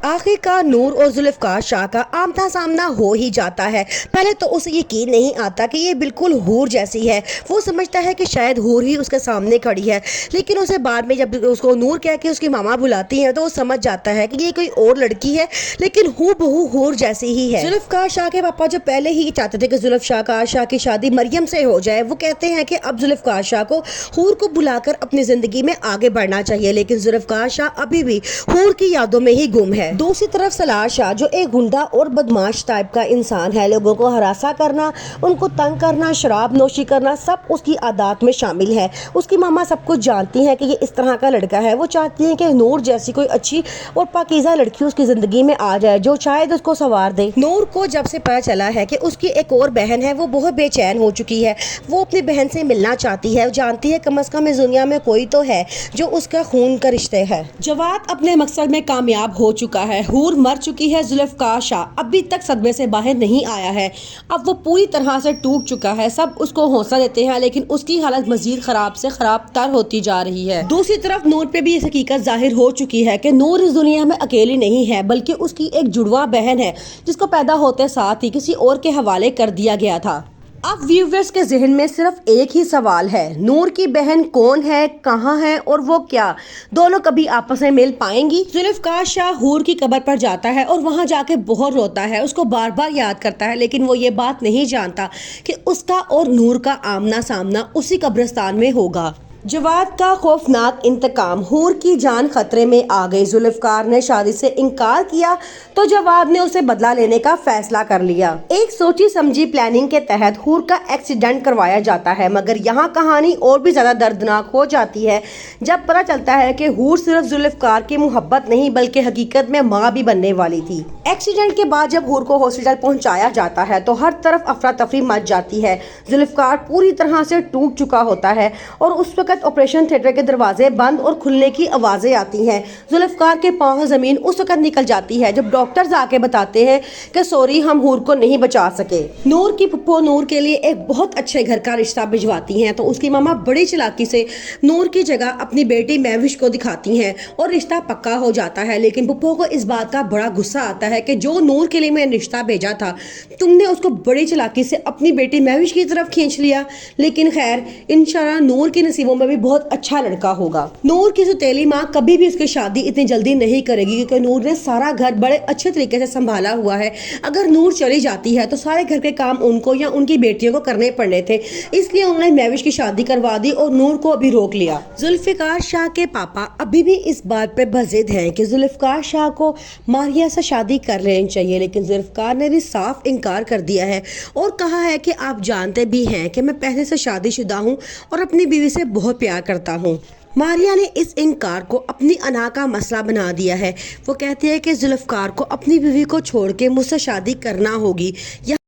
आखिरकार नूर और जुल्फकार शाह का आमना सामना हो ही जाता है। पहले तो उसे यकीन नहीं आता कि ये बिल्कुल हूर जैसी है। वो समझता है कि शायद हूर ही उसके सामने खड़ी है, लेकिन उसे बाद में जब उसको नूर कह के उसकी मामा बुलाती है तो वो समझ जाता है कि ये कोई और लड़की है, लेकिन हूबहू हूर जैसी ही है। जुल्फकार शाह के पापा जो पहले ही चाहते थे कि जुल्फकार शाह की शादी मरियम से हो जाए, वो कहते हैं कि अब जुल्फकार शाह को हूर को बुलाकर अपनी जिंदगी में आगे बढ़ना चाहिए, लेकिन जुल्फकार शाह अभी भी हूर की यादों में ही गुम है। दूसरी तरफ सलार शाह जो एक गुंडा और बदमाश टाइप का इंसान है, लोगों को हरासा करना, उनको तंग करना, शराब नोशी करना, सब उसकी आदत में शामिल है। उसकी मामा सब कुछ जानती है कि ये इस तरह का लड़का है। वो चाहती है कि नूर जैसी कोई अच्छी और पाकीज़ा लड़की उसकी जिंदगी में आ जाए जो शायद उसको संवार दे। नूर को जब से पता चला है कि उसकी एक और बहन है, वो बहुत बेचैन हो चुकी है। वो अपनी बहन से मिलना चाहती है, जानती है कम से कम इस दुनिया में कोई तो है जो उसका खून का रिश्ते है। जवाद अपने मकसद में कामयाब हो चुका है। हूर मर चुकी है। जुल्फकार शाह अभी तक सदमे से बाहर नहीं आया है। अब वो पूरी तरह से टूट चुका है। सब उसको हौसला देते हैं, लेकिन उसकी हालत मजीद खराब से खराब तर होती जा रही है। दूसरी तरफ नूर पे भी ये हकीकत जाहिर हो चुकी है कि नूर इस दुनिया में अकेली नहीं है, बल्कि उसकी एक जुड़वा बहन है जिसको पैदा होते साथ ही किसी और के हवाले कर दिया गया था। अब व्यूअर्स के जहन में सिर्फ एक ही सवाल है, नूर की बहन कौन है, कहाँ है और वो क्या दोनों कभी आपस में मिल पाएंगी? जुल्फकार शाह हूर की कब्र पर जाता है और वहां जाके बहुत रोता है, उसको बार बार याद करता है, लेकिन वो ये बात नहीं जानता कि उसका और नूर का आमना सामना उसी कब्रिस्तान में होगा। जवाद का खौफनाक इंतकाम। हूर की जान खतरे में आ गई। जुल्फकार ने शादी से इनकार किया तो जवाद ने उसे बदला लेने का फैसला कर लिया। एक सोची समझी प्लानिंग के तहत हूर का एक्सीडेंट करवाया जाता है, मगर यहाँ कहानी और भी ज्यादा दर्दनाक हो जाती है जब पता चलता है कि हूर सिर्फ जुल्फकार की मोहब्बत नहीं बल्कि हकीकत में माँ भी बनने वाली थी। एक्सीडेंट के बाद जब हूर को हॉस्पिटल पहुंचाया जाता है तो हर तरफ अफरा तफरी मच जाती है। जुल्फकार पूरी तरह से टूट चुका होता है और उस ऑपरेशन थिएटर के दरवाजे बंद और खुलने की आवाजें आती हैं। जुल्फकार के पांव जमीन उस वक्त निकल जाती है जब डॉक्टर्स आके बताते हैं कि सॉरी, हम हूर को नहीं बचा सके। नूर की फुप्पो नूर के लिए एक बहुत अच्छे घर का रिश्ता भिजवाती हैं, तो उसकी मामा बड़ी चालाकी से नूर की जगह अपनी बेटी महविश को दिखाती हैं और रिश्ता पक्का हो जाता है। लेकिन फुप्पो को इस बात का बड़ा गुस्सा आता है कि जो नूर के लिए मैंने रिश्ता भेजा था, तुमने उसको बड़ी चालाकी से अपनी बेटी महविश की तरफ खींच लिया। लेकिन खैर, इंशाल्लाह नूर के नसीबों में भी बहुत अच्छा लड़का होगा। नूर की सुतेली माँ कभी भी उसकी शादी इतनी जल्दी नहीं करेगी, क्योंकि नूर ने सारा घर बड़े अच्छे तरीके से संभाला हुआ है। अगर नूर चली जाती है तो सारे घर के काम उनको या उनकी बेटियों को करने पड़ने थे, इसलिए उन्होंने महविश की शादी करवा दी और नूर को अभी रोक लिया। जुल्फकार शाह के पापा अभी भी इस बात पे बजिद हैं कि जुल्फकार शाह को मारिया से शादी कर लेनी चाहिए, लेकिन जुल्फकार ने भी साफ इनकार कर दिया है और कहा है कि आप जानते भी हैं कि मैं पहले से शादीशुदा हूँ और अपनी बीवी से बहुत प्यार करता हूँ। मारिया ने इस इनकार को अपनी अना का मसला बना दिया है। वो कहती है कि जुल्फकार को अपनी बीवी को छोड़ के मुझसे शादी करना होगी।